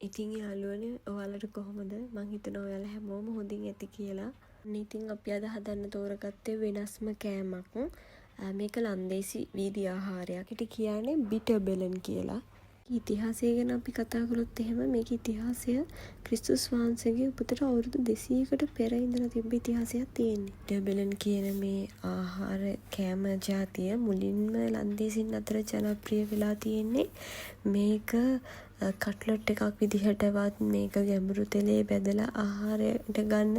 ඉතින් යාළුවනේ ඔයාලට කොහොමද? මං හිතනවා ඔයාලා හැමෝම හොඳින් ඇති කියලා. ඉතින් අපි අද හදන්න තෝරගත්තේ වෙනස්ම කෑමක්. මේක ලන්දේසි වීදි ආහාරයක්. ඒකට කියන්නේ බිටර් බෙලන් කියලා. ඉතිහාසය ගැන අපි කතා කළොත් එහෙම මේක ඉතිහාසය ක්‍රිස්තුස් වහන්සේගේ උපතට අවුරුදු 200කට පෙර ඉඳලා තිබ්බ ඉතිහාසයක් තියෙන්නේ. බිටර් බෙලන් කියන මේ ආහාර කෑම ජාතිය මුලින්ම ලන්දේසින් අතර ජනප්‍රිය වෙලා තියෙන්නේ. මේක කට්ලට් එකක් විදිහටවත් මේක ගැඹුරු තෙලේ බැදලා ආහාරයට ගන්න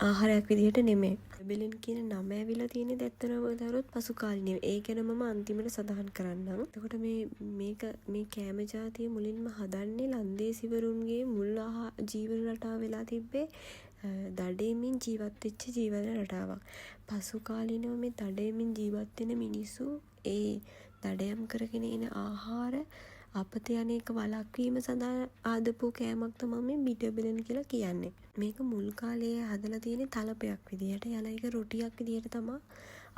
ආහාරයක් විදිහට නෙමෙයි. බෙලන් කියන නම ඇවිල්ලා තියෙන්නේ ඇත්තටම දරුවොත් පසු කාලිනව. ඒ ගැන මම අන්තිමට සඳහන් කරන්නම්. එතකොට මේ කෑම ජාතිය මුලින්ම හදන්නේ ලන්දේසිවරුන්ගේ මුල් ජීවන රටාව වෙලා තිබ්බේ දඩයමින් ජීවත් වෙච්ච ජීවන රටාවක්. පසු කාලිනව මේ දඩයමින් ජීවත් වෙන මිනිස්සු ඒ දඩයම් කරගෙන එන ආහාර අපත යන එක වළක්වීම සඳහා ආදපු කෑමක් තමයි මේ බිටර් බෙලන් කියලා කියන්නේ. මේක මුල් කාලයේ හදලා තියෙන්නේ තලපයක් විදියට. යලා ඒක රොටියක් විදියට තමයි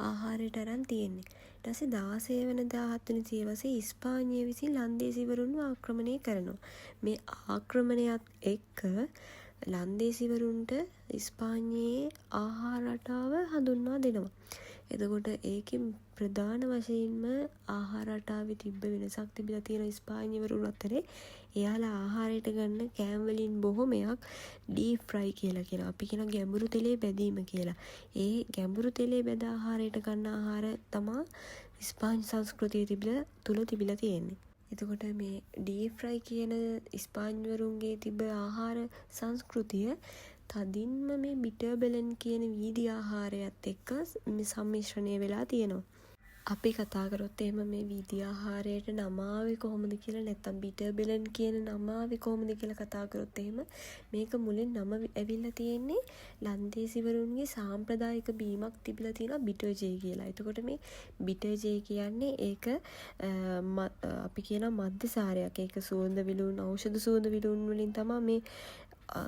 ආහාරයට අරන් තියෙන්නේ. ඊට පස්සේ 16 වෙනිදා 17 වෙනි සියවසේ ඉස්පාඤ්ඤය විසින් ලන්දේසිවරුන්ව ආක්‍රමණය කරනවා. මේ ආක්‍රමණයත් එක්ක ලන්දේසිවරුන්ට ඉස්පාඤ්ඤයේ ආහාර රටාව හඳුන්වා දෙනවා. එතකොට ඒකෙන් ප්‍රධාන වශයෙන්ම ආහාර රටාවේ තිබ්බ වෙනසක් තිබිලා තියෙන ඉස්පාඤ්ඤවරුන් අතරේ එයාලා ආහාරයට ගන්න කෑම වලින් බොහොමයක් ඩීප් ෆ්‍රයි කියලා කියනවා. අපි කියන ගැඹුරු තෙලේ බැදීම කියලා. ඒ ගැඹුරු තෙලේ බැද ආහාරයට ගන්න ආහාර තමයි ඉස්පාඤ්ඤ සංස්කෘතිය තුල තිබිලා තියෙන්නේ. එතකොට මේ ඩීප් ෆ්‍රයි කියන ඉස්පාඤ්ඤවරුන්ගේ තිබ්බ ආහාර සංස්කෘතිය තදින්ම මේ බිටර් බෙලන් කියන වීදි ආහාරයත් එක්ක සම්මිශ්‍රණය වෙලා තියෙනවා. අපි කතා කරොත් එහෙම මේ වීදි ආහාරයට නම ආවේ කොහොමද කියලා නැත්නම් බිටර් බෙලන් කියන නම ආවේ කොහොමද කියලා කතා කරොත් එහෙම මේක මුලින් නම ඇවිල්ලා තියෙන්නේ ලන්දේසිවරුන්ගේ සාම්ප්‍රදායික බීමක් තිබිලා තියෙනවා බිටර් ජේ කියලා. එතකොට මේ බිටර් ජේ කියන්නේ ඒක අපි කියන මද්‍යසාරයක්. ඒක සුවඳ විලවුන් ඖෂධ සුවඳ විලවුන් වලින් තමයි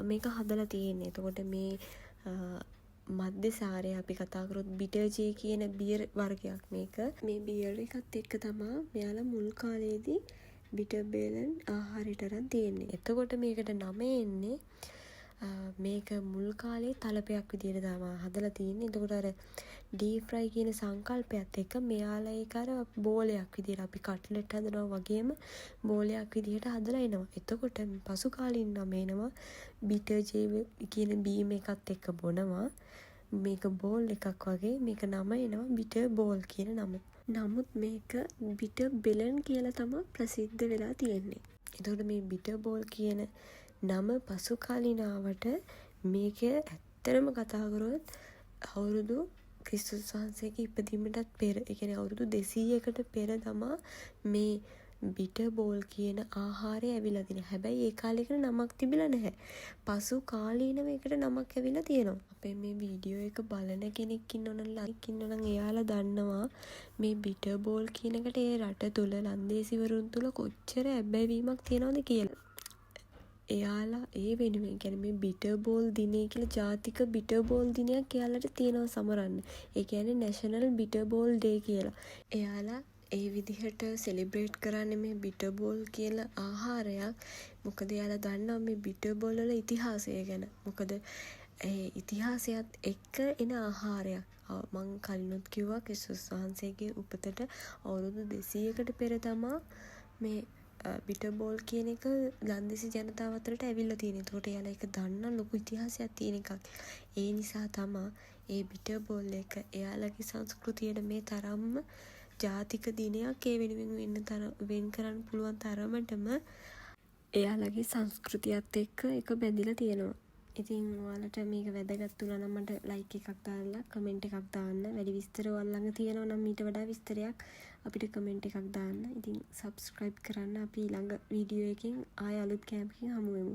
මේක හදලා තියෙන්නේ. එතකොට මේ මද්‍යසාරය අපි කතා කරොත් බිටර් ජේ කියන බියර් වර්ගයක් මේක. මේ බියර් එකත් එක්ක තමයි මෙයාලා මුල් කාලේදී බිටර් බෙලන් ආහාරයට අරන් තියෙන්නේ. එතකොට මේකට නම එන්නේ මේක මුල් කාලේ තලපයක් විදියට තමයි හදලා තියෙන්නේ. එතකොට අර ඩීප් ෆ්‍රයි කියන සංකල්පයත් එක්ක මෙයාලා ඒක අර බෝලයක් විදියට අපි කට්ලට් හදනවා වගේම බෝලයක් විදියට හදලා එනවා. එතකොට පසු කාලින් නම එනවා බිටර් ජේ කියන බීම එකත් එක්ක බොනවා. මේක බෝල් එකක් වගේ මේක නම එනවා බිටර් බෝල් කියන නම. නමුත් මේක බිටර් බෙලන් කියලා තමයි ප්‍රසිද්ධ වෙලා තියෙන්නේ. එතකොට මේ බිටර් බෝල් කියන නම පසු කාලිනාවට මේක ඇත්තටම කතා කරොත් අවුරුදු ක්‍රිස්තුස් වහන්සේගේ ඉපදීමටත් පෙර, ඒ කියන්නේ අවුරුදු 200කට පෙර තමයි මේ බිටර් බෝල් කියන ආහාරය ඇවිල්ලා තියෙන්නේ. හැබැයි ඒ කාලේකට නමක් තිබිලා නැහැ. පසු කාලීනව ඒකට නමක් ඇවිල්ලා තියෙනවා. අපේ මේ වීඩියෝ එක බලන කෙනෙක් ඉන්නවනම් එයාලා දන්නවා මේ බිටර් බෝල් කියන එකට ඒ රට තුල ලන්දේසිවරුන් තුල කොච්චර ඇබ්බැහිවීමක් තියනවද කියලා. එයාලා ඒ වෙනුවෙන් කියන්නේ මේ බිටර් බෝල් දිනේ කියලා ජාතික බිටර් බෝල් දිනයක් එයාලට තියෙනවා සමරන්න. ඒ කියන්නේ නැෂනල් බිටර් බෝල් ඩේ කියලා. එයාලා ඒ විදිහට සෙලිබ්‍රේට් කරන්නේ මේ බිටර් බෝල් කියලා ආහාරයක්. මොකද එයාලා දන්නවා මේ බිටර් බෝල් වල ඉතිහාසය ගැන. මොකද ඒ ඉතිහාසයත් එක්ක එන ආහාරයක්. මං කලිනුත් කිව්වා ක්‍රිස්තුස් වහන්සේගේ උපතට අවුරුදු 200කට පෙර තමයි මේ බිටර් බෝල් කියන එක ලන්දේසි ජනතාව අතරට ඇවිල්ලා තියෙනවා. ඒකට එයාලා ඒක දන්න ලොකු ඉතිහාසයක් තියෙන එකක්. ඒ නිසා තමයි ඒ බිටර් බෝල් එක එයාලගේ සංස්කෘතියට මේ තරම්ම ජාතික දිනයක් ඒ වෙනුවෙන් වෙන් කරන්න පුළුවන් තරමටම එයාලගේ සංස්කෘතියත් එක්ක ඒක බැඳිලා තියෙනවා. ඉතින් ඔයාලට මේක වැදගත් වුණා නම් මට ලයික් එකක් දාලා කමෙන්ට් එකක් දාන්න. වැඩි විස්තර ඔයාලා ළඟ තියෙනවා නම් ඊට වඩා විස්තරයක් අපිට කමෙන්ට් එකක් දාන්න. ඉතින් සබ්ස්ක්‍රයිබ් කරන්න. අපි ළඟ වීඩියෝ එකකින් ආය අලුත් කෑමකින් හමු වෙමු.